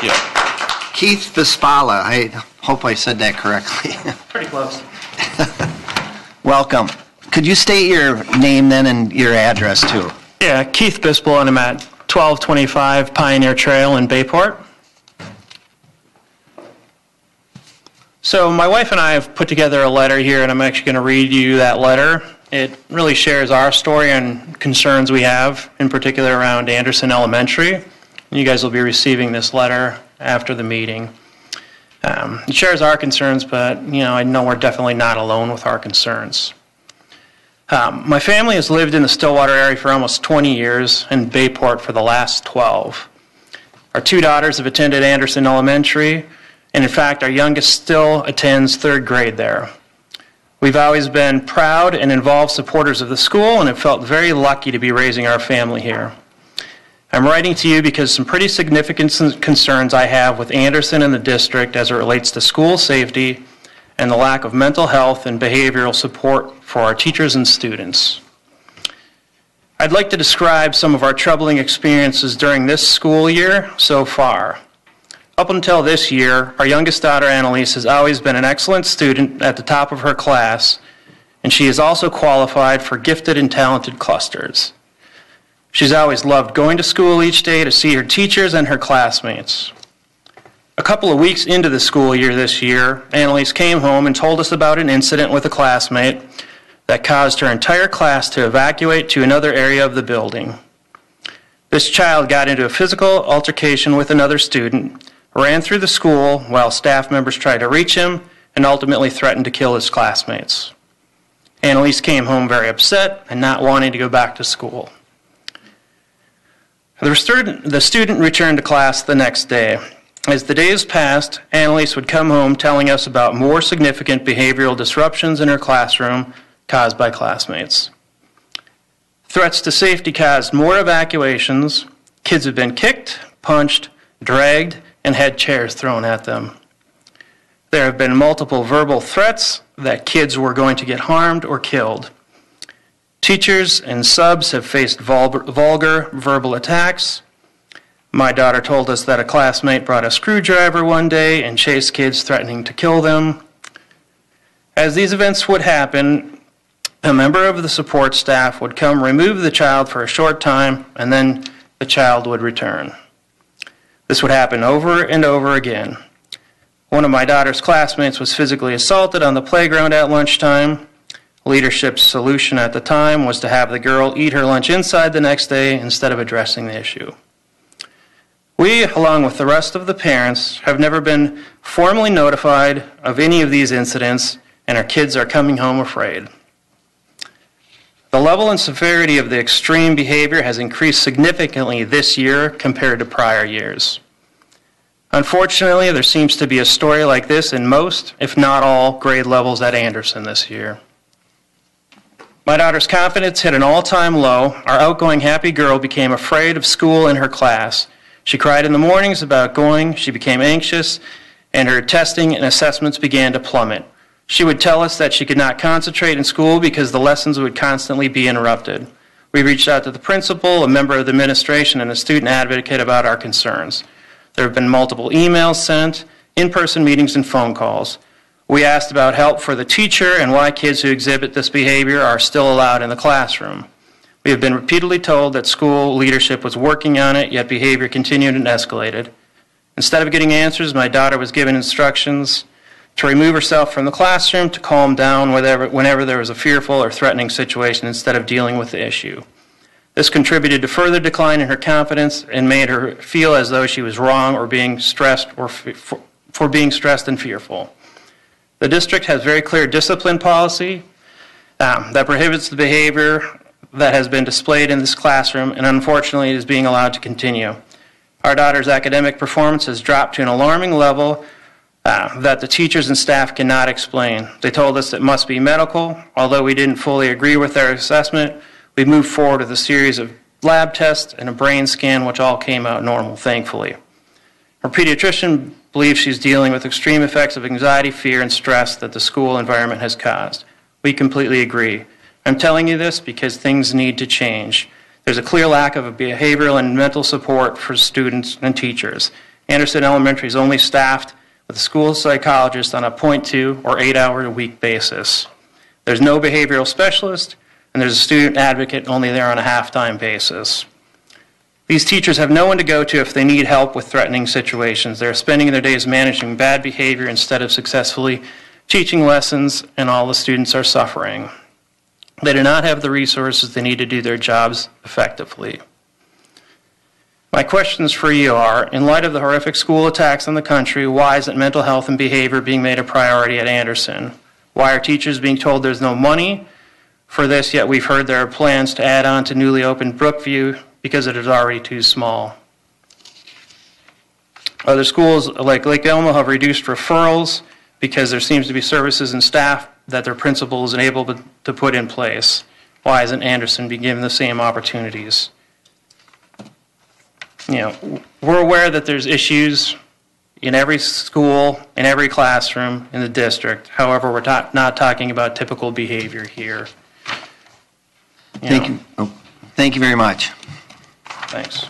Thank you. Keith Bispala, I hope I said that correctly. Pretty close. Welcome. Could you state your name then and your address too? Yeah, Keith Bispala, and I'm at 1225 Pioneer Trail in Bayport. So my wife and I have put together a letter here, and I'm actually going to read you that letter. It really shares our story and concerns we have, in particular around Andersen Elementary. You guys will be receiving this letter after the meeting. It shares our concerns, but I know we're definitely not alone with our concerns. My family has lived in the Stillwater area for almost 20 years, and Bayport for the last 12. Our two daughters have attended Andersen Elementary, and in fact, our youngest still attends 3rd grade there. We've always been proud and involved supporters of the school and have felt very lucky to be raising our family here. I'm writing to you because some pretty significant concerns I have with Andersen and the district as it relates to school safety and the lack of mental health and behavioral support for our teachers and students. I'd like to describe some of our troubling experiences during this school year so far. Up until this year, our youngest daughter, Annalise, has always been an excellent student at the top of her class, and she is also qualified for gifted and talented clusters. She's always loved going to school each day to see her teachers and her classmates. A couple of weeks into the school year this year, Annalise came home and told us about an incident with a classmate that caused her entire class to evacuate to another area of the building. This child got into a physical altercation with another student, ran through the school while staff members tried to reach him, and ultimately threatened to kill his classmates. Annalise came home very upset and not wanting to go back to school. The student returned to class the next day. As the days passed, Annalise would come home telling us about more significant behavioral disruptions in her classroom caused by classmates. Threats to safety caused more evacuations. Kids have been kicked, punched, dragged, and had chairs thrown at them. There have been multiple verbal threats that kids were going to get harmed or killed. Teachers and subs have faced vulgar verbal attacks. My daughter told us that a classmate brought a screwdriver one day and chased kids, threatening to kill them. As these events would happen, a member of the support staff would come remove the child for a short time, and then the child would return. This would happen over and over again. One of my daughter's classmates was physically assaulted on the playground at lunchtime. Leadership's solution at the time was to have the girl eat her lunch inside the next day instead of addressing the issue. We, along with the rest of the parents, have never been formally notified of any of these incidents, and our kids are coming home afraid. The level and severity of the extreme behavior has increased significantly this year compared to prior years. Unfortunately, there seems to be a story like this in most, if not all, grade levels at Andersen this year. My daughter's confidence hit an all-time low. Our outgoing happy girl became afraid of school and her class. She cried in the mornings about going, she became anxious, and her testing and assessments began to plummet. She would tell us that she could not concentrate in school because the lessons would constantly be interrupted. We reached out to the principal, a member of the administration, and a student advocate about our concerns. There have been multiple emails sent, in-person meetings, and phone calls. We asked about help for the teacher and why kids who exhibit this behavior are still allowed in the classroom. We have been repeatedly told that school leadership was working on it, yet behavior continued and escalated. Instead of getting answers, my daughter was given instructions to remove herself from the classroom, to calm down whenever there was a fearful or threatening situation instead of dealing with the issue. This contributed to further decline in her confidence and made her feel as though she was wrong or being stressed for being stressed and fearful. The district has very clear discipline policy that prohibits the behavior that has been displayed in this classroom, and unfortunately is being allowed to continue. Our daughter's academic performance has dropped to an alarming level that the teachers and staff cannot explain. They told us it must be medical. Although we didn't fully agree with their assessment, we moved forward with a series of lab tests and a brain scan, which all came out normal, thankfully. Her pediatrician believes she's dealing with extreme effects of anxiety, fear, and stress that the school environment has caused. We completely agree. I'm telling you this because things need to change. There's a clear lack of behavioral and mental support for students and teachers. Andersen Elementary is only staffed with a school psychologist on a 0.2 or 8-hour-a-week basis. There's no behavioral specialist, and there's a student advocate only there on a half-time basis. These teachers have no one to go to if they need help with threatening situations. They're spending their days managing bad behavior instead of successfully teaching lessons, and all the students are suffering. They do not have the resources they need to do their jobs effectively. My questions for you are, in light of the horrific school attacks in the country, why isn't mental health and behavior being made a priority at Andersen? Why are teachers being told there's no money for this, yet we've heard there are plans to add on to newly opened Brookview because it is already too small? Other schools like Lake Elmo have reduced referrals because there seems to be services and staff that their principals are able to put in place. Why isn't Andersen being given the same opportunities? We're aware that there's issues in every school, in every classroom in the district. However, we're not talking about typical behavior here. Thank you. Thank you very much. Thanks.